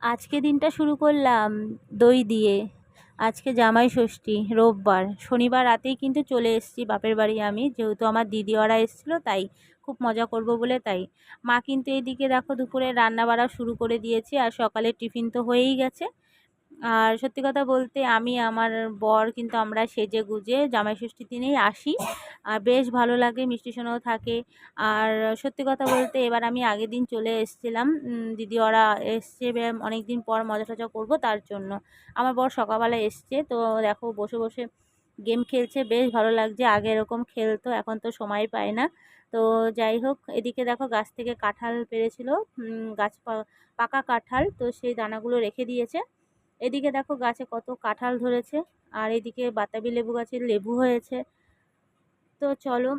আজকে দিনটা শুরু করলাম দই দিয়ে। আজকে জামাই ষষ্ঠী, রোববার। শনিবার রাতেই কিন্তু চলে এসেছি বাপের বাড়ি আমি, যেহেতু আমার দিদি ওরা এসেছিলো তাই। খুব মজা করব বলে তাই। মা কিন্তু এইদিকে দেখো দুপুরে রান্না বাড়া শুরু করে দিয়েছে, আর সকালে টিফিন তো হয়েই গেছে। আর সত্যি কথা বলতে আমি আমার বর কিন্তু আমরা সেজে গুজে জামাই ষষ্ঠীর দিনেই আসি, আর বেশ ভালো লাগে, মিষ্টি সোনাও থাকে। আর সত্যি কথা বলতে এবার আমি আগের দিন চলে এসেছিলাম, দিদি ওরা এসছে অনেক দিন পর মজা টজা করবো তার জন্য। আমার বর সকালবেলা এসছে, তো দেখো বসে বসে গেম খেলছে, বেশ ভালো লাগছে। আগে এরকম খেলতো, এখন তো সময় পায় না। তো যাই হোক, এদিকে দেখো গাছ থেকে কাঁঠাল পেড়েছিল, পাকা কাঁঠাল, তো সেই দানাগুলো রেখে দিয়েছে। এদিকে দেখো গাছে কত কাঁঠাল ধরেছে, আর এদিকে বাতাবি লেবু গাছে লেবু হয়েছে। তো চলো,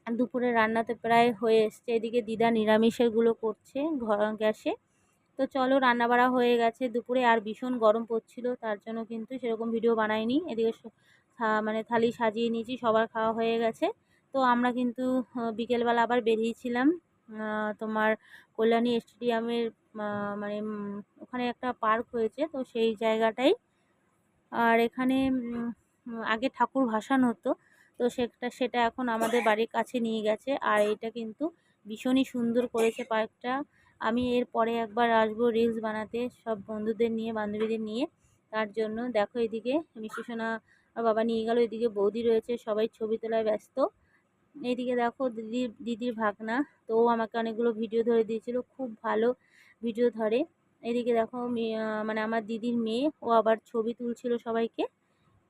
দুপুরে রান্না তো প্রায় হয়ে এসছে। এদিকে দিদা নিরামিষেরগুলো করছে গ্যাসে। তো চলো, রান্না বাড়া হয়ে গেছে দুপুরে, আর ভীষণ গরম পড়ছিল তার জন্য কিন্তু সেরকম ভিডিও বানাইনি। এদিকে মানে থালি সাজিয়ে নিয়েছি, সবার খাওয়া হয়ে গেছে। তো আমরা কিন্তু বিকেলবেলা আবার বেরিয়েছিলাম তোমার কল্যাণী স্টেডিয়ামের, মানে ওখানে একটা পার্ক হয়েছে, তো সেই জায়গাটাই। আর এখানে আগে ঠাকুর ভাসান হতো, তো সেটা এখন আমাদের বাড়ির কাছে নিয়ে গেছে। আর এটা কিন্তু ভীষণই সুন্দর করেছে পার্কটা। আমি এর পরে একবার আসবো রিলস বানাতে, সব বন্ধুদের নিয়ে বান্ধবীদের নিয়ে। তার জন্য দেখো এদিকে মিষ্টি সোনা বাবা নিয়ে গেল, এদিকে বৌদি রয়েছে, সবাই ছবি তোলায় ব্যস্ত। এইদিকে দেখো দিদির ভাগনা, তো ও আমাকে অনেকগুলো ভিডিও ধরে দিয়েছিল, খুব ভালো ভিডিও ধরে। এদিকে দেখো মানে আমার দিদির মেয়ে, ও আবার ছবি তুলছিল সবাইকে।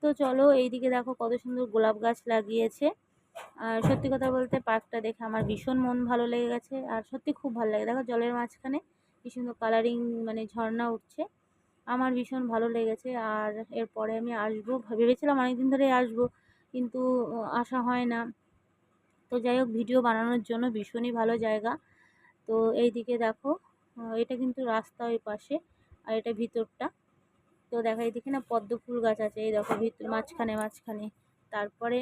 তো চলো, এইদিকে দেখো কত সুন্দর গোলাপ গাছ লাগিয়েছে। আর সত্যি কথা বলতে পার্কটা দেখে আমার ভীষণ মন ভালো লেগে গেছে, আর সত্যি খুব ভালো লাগে। দেখো জলের মাঝখানে কি সুন্দর কালারিং মানে ঝর্ণা উঠছে, আমার ভীষণ ভালো লেগেছে। আর এরপরে আমি আসবো, ভেবেছিলাম অনেকদিন ধরে আসবো, কিন্তু আসা হয় না। তো যাই হোক, ভিডিও বানানোর জন্য ভীষণই ভালো জায়গা। তো এইদিকে দেখো এটা কিন্তু রাস্তা ওই পাশে, আর এটা ভিতরটা। তো দেখা এইদিকে না পদ্ম ফুল গাছ আছে, এই দেখো ভিতর মাঝখানে মাঝখানে। তারপরে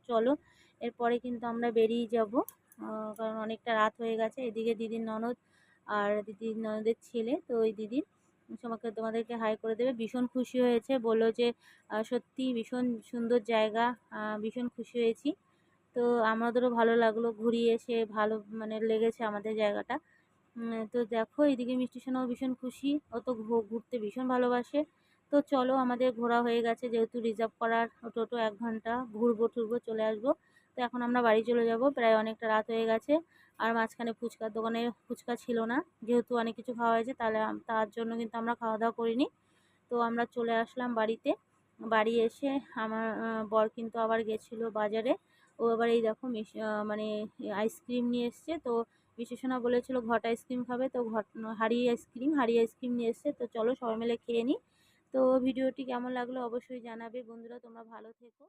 চলো, এরপরে কিন্তু আমরা বেরিয়ে যাব, কারণ অনেকটা রাত হয়ে গেছে। এদিকে দিদির ননদ আর দিদির ননদের ছেলে, তো ওই দিদির তোমাদেরকে হাই করে দেবে, ভীষণ খুশি হয়েছে, বললো যে সত্যি ভীষণ সুন্দর জায়গা, ভীষণ খুশি হয়েছি। তো আমাদেরও ভালো লাগলো, ঘুরিয়ে এসে ভালো মানে লেগেছে আমাদের জায়গাটা। তো দেখো এদিকে মিষ্টি সোনাও ভীষণ খুশি, ও তো ঘুরতে ভীষণ ভালোবাসে। তো চলো, আমাদের ঘোরা হয়ে গেছে, যেহেতু রিজার্ভ করার টোটো 1 ঘন্টা, ঘুরবো টুরবো চলে আসবো। তো এখন আমরা বাড়ি চলে যাব, প্রায় অনেকটা রাত হয়ে গেছে। আর মাঝখানে ফুচকার দোকানে ফুচকা ছিল না, যেহেতু অনেক কিছু খাওয়া হয়েছে, তাহলে তার জন্য কিন্তু আমরা খাওয়া দাওয়া করিনি। তো আমরা চলে আসলাম বাড়িতে। বাড়ি এসে আমার বর কিন্তু আবার গেছিলো বাজারে। ও আবার এই দেখো মানে আইসক্রিম নিয়ে এসছে। তো বিশেষণা বলেছিল ঘট আইসক্রিম খাবে, তো হাড়ি আইসক্রিম নিয়ে এসছে। তো চলো সবাই মিলে খেয়ে নিই। তো ভিডিওটি কেমন লাগলো অবশ্যই জানাবে বন্ধুরা, তোমরা ভালো থেকো।